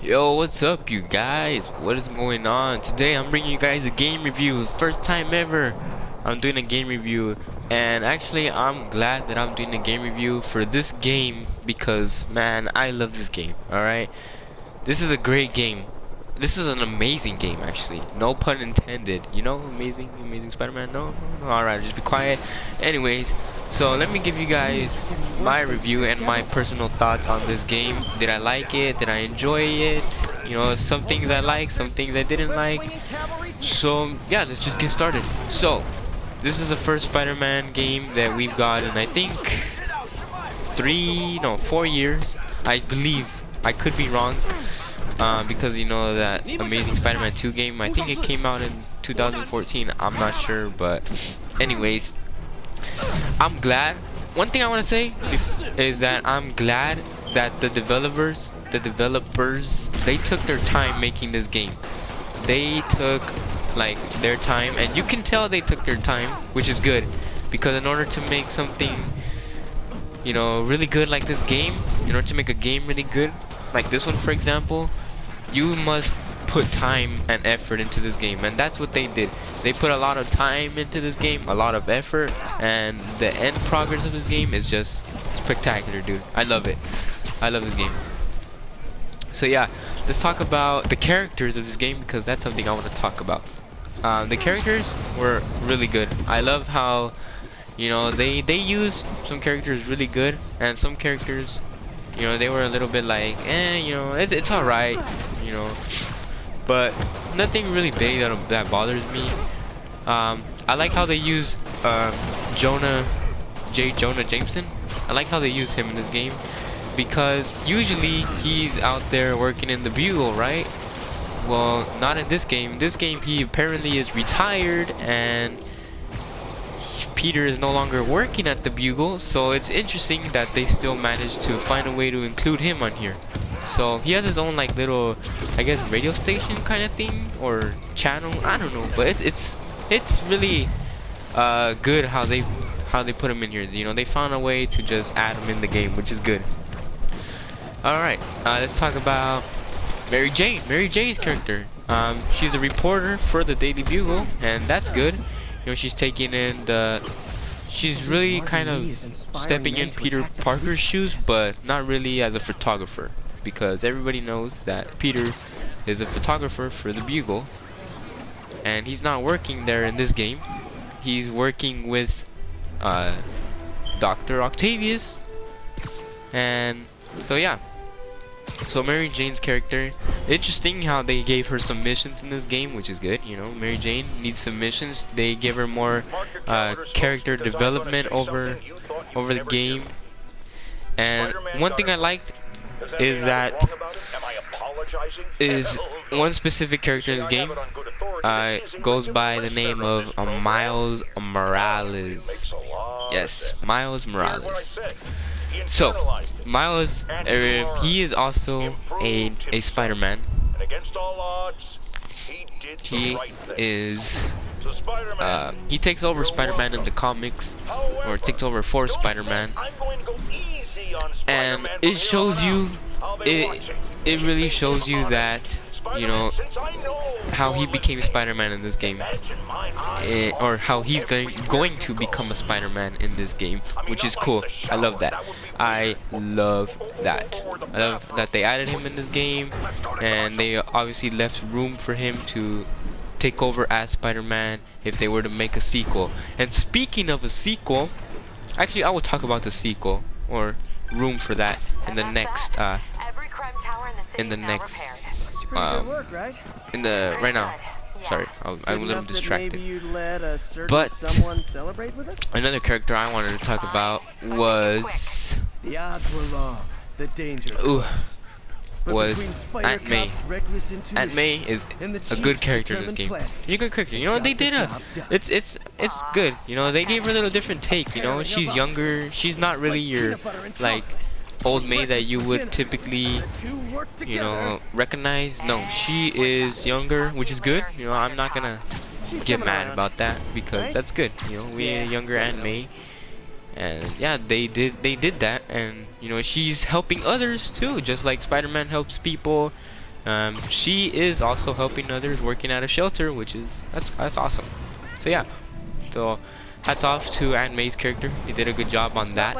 Yo, what's up, you guys? What is going on? Today I'm bringing you guys a game review. First time ever I'm doing a game review. And actually, I'm glad that I'm doing a game review for this game because, man, I love this game, alright? This is a great game. This is an amazing game, actually. No pun intended. You know, amazing Spider-Man? No. Alright, just be quiet. Anyways, so let me give you guys my review and my personal thoughts on this game. Did I like it? Did I enjoy it? You know, some things I liked, some things I didn't like. So, yeah, let's just get started. So, this is the first Spider-Man game that we've got in, I think, 4 years. I believe. I could be wrong. Because you know that Amazing Spider-Man 2 game, I think it came out in 2014. I'm not sure, but anyways, I'm glad. One thing I want to say is that I'm glad that the developers, they took their time making this game. They took like their time, and you can tell they took their time, which is good, because in order to make something, you know, really good like this game, in order to make a game really good, like this one for example, you must put time and effort into this game, and that's what they did. They put a lot of time into this game, a lot of effort, and the end progress of this game is just spectacular, dude. I love it. I love this game. So yeah, let's talk about the characters of this game, because that's something I want to talk about. The characters were really good. I love how, you know, they use some characters really good, and some characters, you know, they were a little bit like, you know, it's alright, you know, but nothing really big that bothers me. I like how they use Jonah Jameson. I like how they use him in this game, because usually he's out there working in the Bugle, right? Well, not in this game. This game he apparently is retired, and Peter is no longer working at the Bugle, so it's interesting that they still managed to find a way to include him on here. So he has his own like little, I guess, radio station kind of thing or channel. I don't know, but it's really good how they put him in here. You know, they found a way to just add him in the game, which is good. All right, let's talk about Mary Jane. Mary Jane's character. She's a reporter for the Daily Bugle, and that's good. You know, she's taking in she's really kind of stepping in Peter Parker's shoes, but not really as a photographer, because everybody knows that Peter is a photographer for the Bugle, and he's not working there in this game. He's working with Dr. Octavius, and so yeah. So Mary Jane's character, interesting how they gave her some missions in this game, which is good. You know, Mary Jane needs some missions. They give her more character development over the game. And one thing I liked is that one specific character in this game goes by the name of Miles Morales. Yes, Miles Morales. So, Miles, he is also a Spider-Man. He is, he takes over Spider-Man in the comics, or takes over for Spider-Man. And it shows you, it really shows you that, you know, how he became Spider-Man in this game, or how he's going to become a Spider-Man in this game, which is cool. I love that. I love that they added him in this game, and they obviously left room for him to take over as Spider-Man if they were to make a sequel. And speaking of a sequel, actually I will talk about the sequel, or room for that, in the next right now. Sorry, I'm a little distracted. But another character I wanted to talk about was Aunt May. Aunt May is a good character in this game. She's a good character. You know, they did it's good. You know, they gave her a little different take. You know, she's younger. She's not really your like old May that you would typically, you know, recognize. No, she is younger, which is good. You know, I'm not gonna get mad about that, because that's good. You know, we're younger Aunt May, and yeah, they did that, and you know, she's helping others too, just like Spider-Man helps people. She is also helping others working at a shelter, which is that's awesome. So yeah, so hats off to Aunt May's character. He did a good job on that.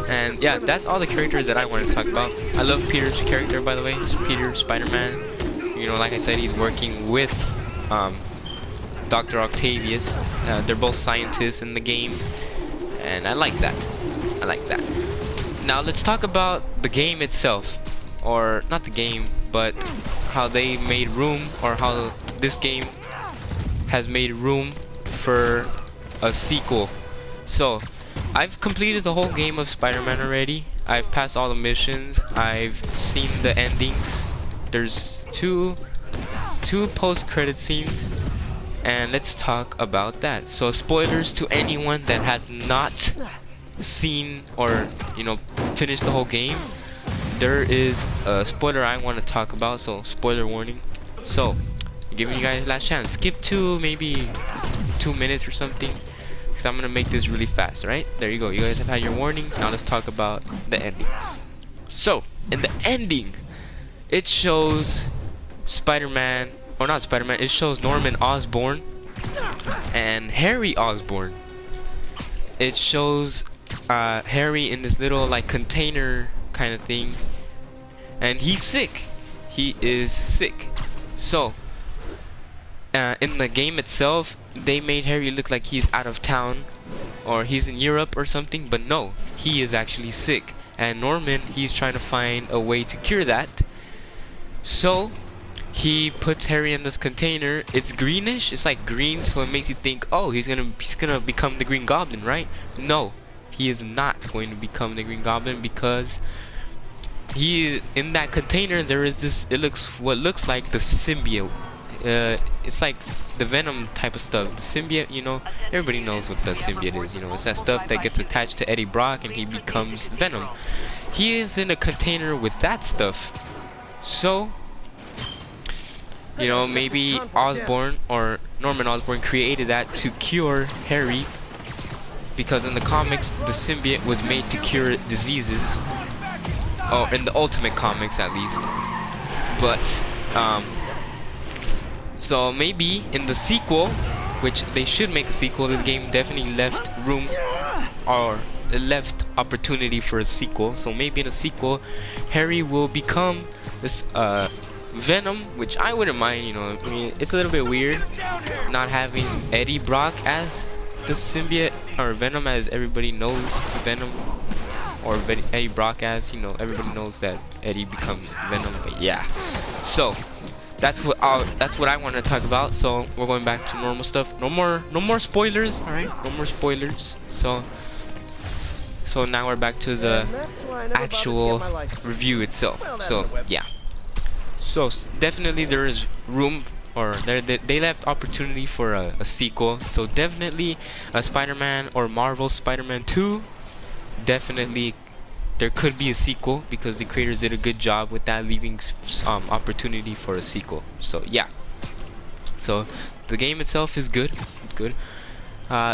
And yeah, that's all the characters that I wanted to talk about. I love Peter's character, by the way. It's Peter, Spider-Man. You know, like I said, he's working with Dr. Octavius. They're both scientists in the game, and I like that. I like that. Now let's talk about the game itself, or not the game, but how they made room, or how this game has made room for a sequel. So I've completed the whole game of Spider-Man already. I've passed all the missions. I've seen the endings. There's two post-credit scenes, and let's talk about that. So spoilers to anyone that has not seen or, you know, finished the whole game. There is a spoiler I want to talk about, so spoiler warning. So giving you guys last chance. Skip to maybe 2 minutes or something, because I'm gonna make this really fast. Right, there you go. You guys have had your warning. Now let's talk about the ending. So in the ending, it shows Spider-Man, or not Spider-Man, it shows Norman Osborn and Harry Osborn. It shows Harry in this little like container kind of thing, and he's sick. He is sick. So in the game itself, they made Harry look like he's out of town, or he's in Europe or something, but no, he is actually sick. And Norman, he's trying to find a way to cure that. So he puts Harry in this container. It's greenish, it's like green, so it makes you think, oh, he's gonna become the Green Goblin, right? No, he is not going to become the Green Goblin, because he, in that container, there is this, what looks like the symbiote. It's like the Venom type of stuff. The symbiote, you know, everybody knows what the symbiote is. You know, it's that stuff that gets attached to Eddie Brock and he becomes Venom. He is in a container with that stuff. So, you know, maybe Osborn, or Norman Osborn, created that to cure Harry, because in the comics the symbiote was made to cure diseases. Oh, in the Ultimate Comics at least. But so maybe in the sequel, which they should make a sequel, this game definitely left room, or left opportunity for a sequel. So maybe in a sequel, Harry will become this Venom, which I wouldn't mind. You know, I mean, it's a little bit weird not having Eddie Brock as the symbiote, or Venom as everybody knows Venom, or Eddie Brock as, you know, everybody knows that Eddie becomes Venom. But yeah, so that's what I want to talk about. So we're going back to normal stuff. No more spoilers. All right, no more spoilers. So now we're back to the actual review itself. So yeah, so definitely there is room, or they left opportunity for a sequel. So definitely a Spider-Man, or Marvel Spider-Man 2. Definitely there could be a sequel, because the creators did a good job with that, leaving opportunity for a sequel. So yeah, so the game itself is good. It's good.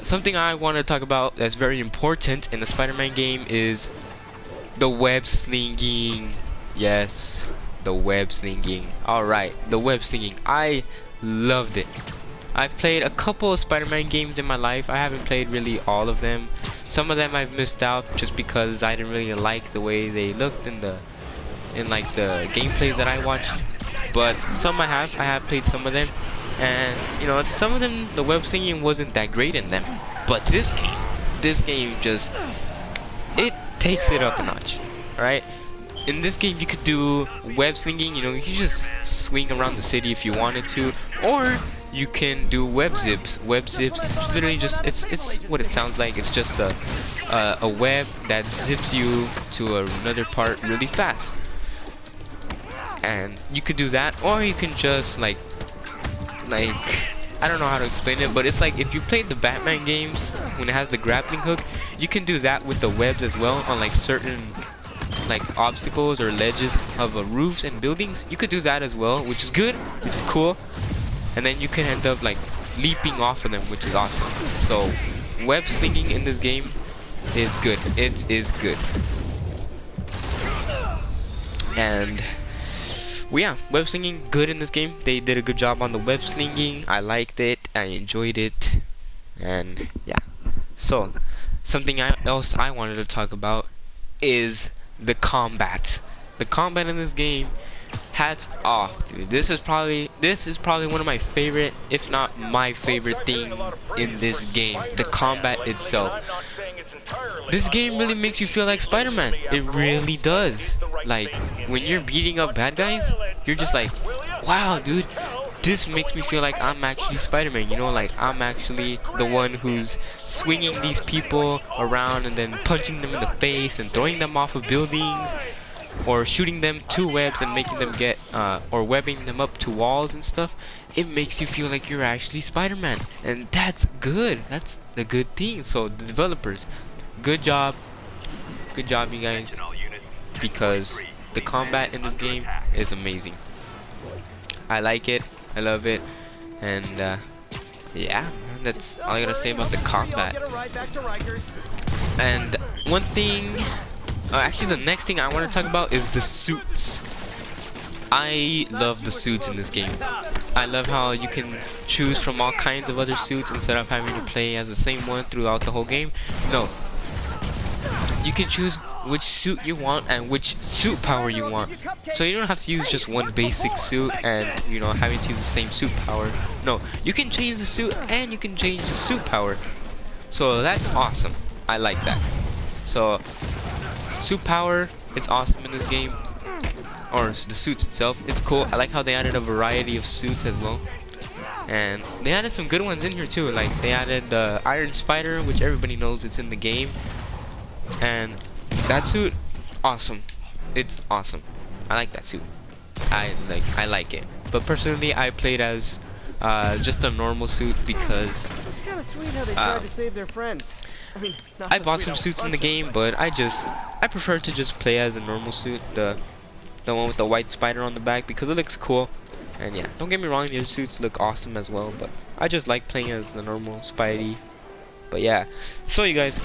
Something I want to talk about that's very important in the Spider-Man game is the web slinging. Yes, the web slinging. Alright, the web slinging. I loved it. I've played a couple of Spider-Man games in my life. I haven't played really all of them. Some of them I've missed out just because I didn't really like the way they looked in like the gameplays that I watched. But some I have played some of them, and you know, some of them the web slinging wasn't that great in them. But this game just, it takes it up a notch. Alright? In this game you could do web slinging, you know, you could just swing around the city if you wanted to, or you can do web zips. Web zips, literally just, it's what it sounds like. It's just a web that zips you to another part really fast. And you could do that, or you can just like I don't know how to explain it, but it's like if you played the Batman games when it has the grappling hook, you can do that with the webs as well on like certain like obstacles or ledges of roofs and buildings. You could do that as well, which is good, which is cool. And then you can end up like leaping off of them, which is awesome. So web slinging in this game is good. It is good. And Well, yeah, web slinging good in this game. They did a good job on the web slinging. I liked it. I enjoyed it. And yeah. So, else I wanted to talk about is the combat. The combat in this game, hats off, dude. This is probably one of my favorite, if not my favorite thing in this game. The combat itself. This game really makes you feel like Spider-Man. It really does. Like, when you're beating up bad guys, you're just like, wow, dude, this makes me feel like I'm actually Spider-Man, you know, like I'm actually the one who's swinging these people around and then punching them in the face and throwing them off of buildings, or shooting them to webs and making them get, or webbing them up to walls and stuff. It makes you feel like you're actually Spider-Man, and that's good. That's the good thing. So the developers, good job you guys, because the combat in this game is amazing. I like it, I love it, and yeah, that's all I gotta say about the combat. And one thing, actually the next thing I want to talk about is the suits. I love the suits in this game. I love how you can choose from all kinds of other suits instead of having to play as the same one throughout the whole game. No, you can choose which suit you want and which suit power you want. So you don't have to use just one basic suit and, you know, having to use the same suit power. No, you can change the suit and you can change the suit power. So that's awesome. I like that. So suit power is awesome in this game, or the suits itself. It's cool. I like how they added a variety of suits as well, and they added some good ones in here too. Like they added the Iron Spider, which everybody knows it's in the game, and that suit, awesome. It's awesome. I like that suit. I like it. But personally, I played as just a normal suit because It's kind of sweet how they tried to save their friends. I bought some suits in the game, but I prefer to just play as a normal suit, the one with the white spider on the back, because it looks cool. And yeah, don't get me wrong, the other suits look awesome as well, but I just like playing as the normal Spidey. But yeah, so you guys,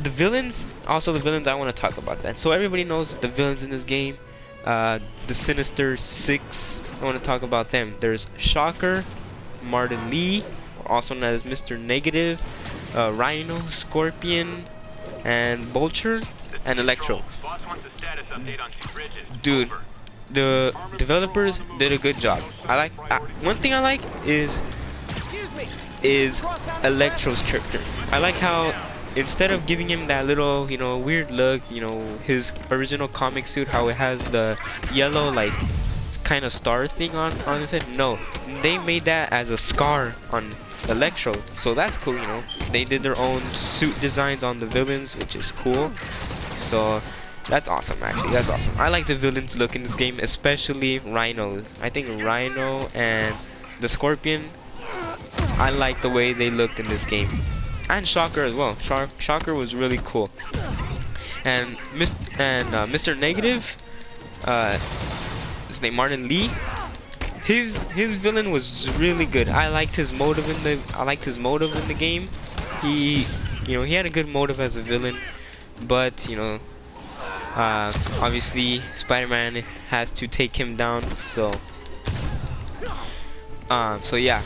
the villains, I want to talk about that. So everybody knows the villains in this game, the Sinister Six. I want to talk about them. There's Shocker, Martin Lee, also known as Mr. Negative, Rhino, Scorpion, and Vulture, and Electro. Dude, the developers did a good job. I like one thing I like is Electro's character. I like how instead of giving him that little, you know, weird look, you know, his original comic suit, how it has the yellow like kind of star thing on his head. No, they made that as a scar on Electro, so that's cool. You know, they did their own suit designs on the villains, which is cool. So that's awesome. Actually, that's awesome. I like the villains look in this game, especially Rhino. I think Rhino and the Scorpion, I like the way they looked in this game, and Shocker as well. Shocker was really cool. And Mr. Negative, his name Martin Lee. His villain was really good. I liked his motive in the game. He had a good motive as a villain, but you know, obviously Spider-Man has to take him down. So yeah.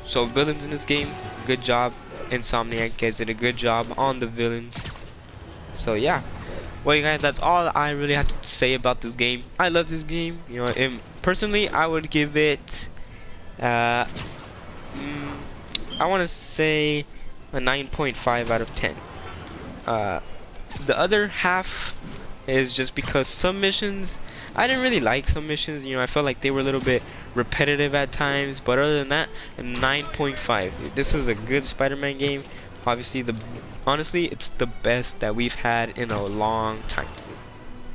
So villains in this game, good job. Insomniac guys did a good job on the villains. So yeah. Well, you guys, that's all I really have to say about this game. I love this game. You know, personally, I would give it, I want to say a 9.5 out of 10. The other half is just because some missions, I didn't really like some missions. You know, I felt like they were a little bit repetitive at times. But other than that, a 9.5. This is a good Spider-Man game. Obviously, honestly, it's the best that we've had in a long time.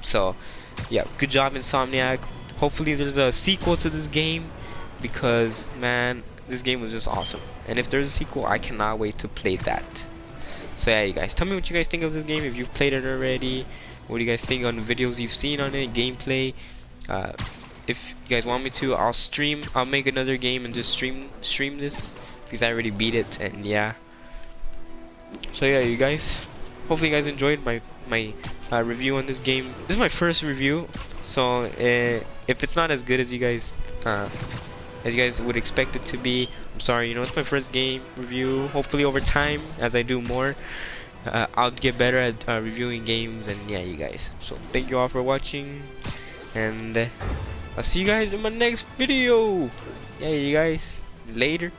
So, yeah, good job, Insomniac. Hopefully, there's a sequel to this game, because, man, this game was just awesome. And if there's a sequel, I cannot wait to play that. So, yeah, you guys, tell me what you guys think of this game. If you've played it already, what do you guys think on the videos you've seen on it, gameplay? If you guys want me to, I'll make another game and just stream this, because I already beat it. And yeah. So yeah, you guys, hopefully you guys enjoyed my review on this game. This is my first review, so if it's not as good as you guys would expect it to be, I'm sorry. You know, it's my first game review. Hopefully over time, as I do more, I'll get better at reviewing games. And yeah, you guys, so thank you all for watching, and I'll see you guys in my next video. Yeah, you guys, later.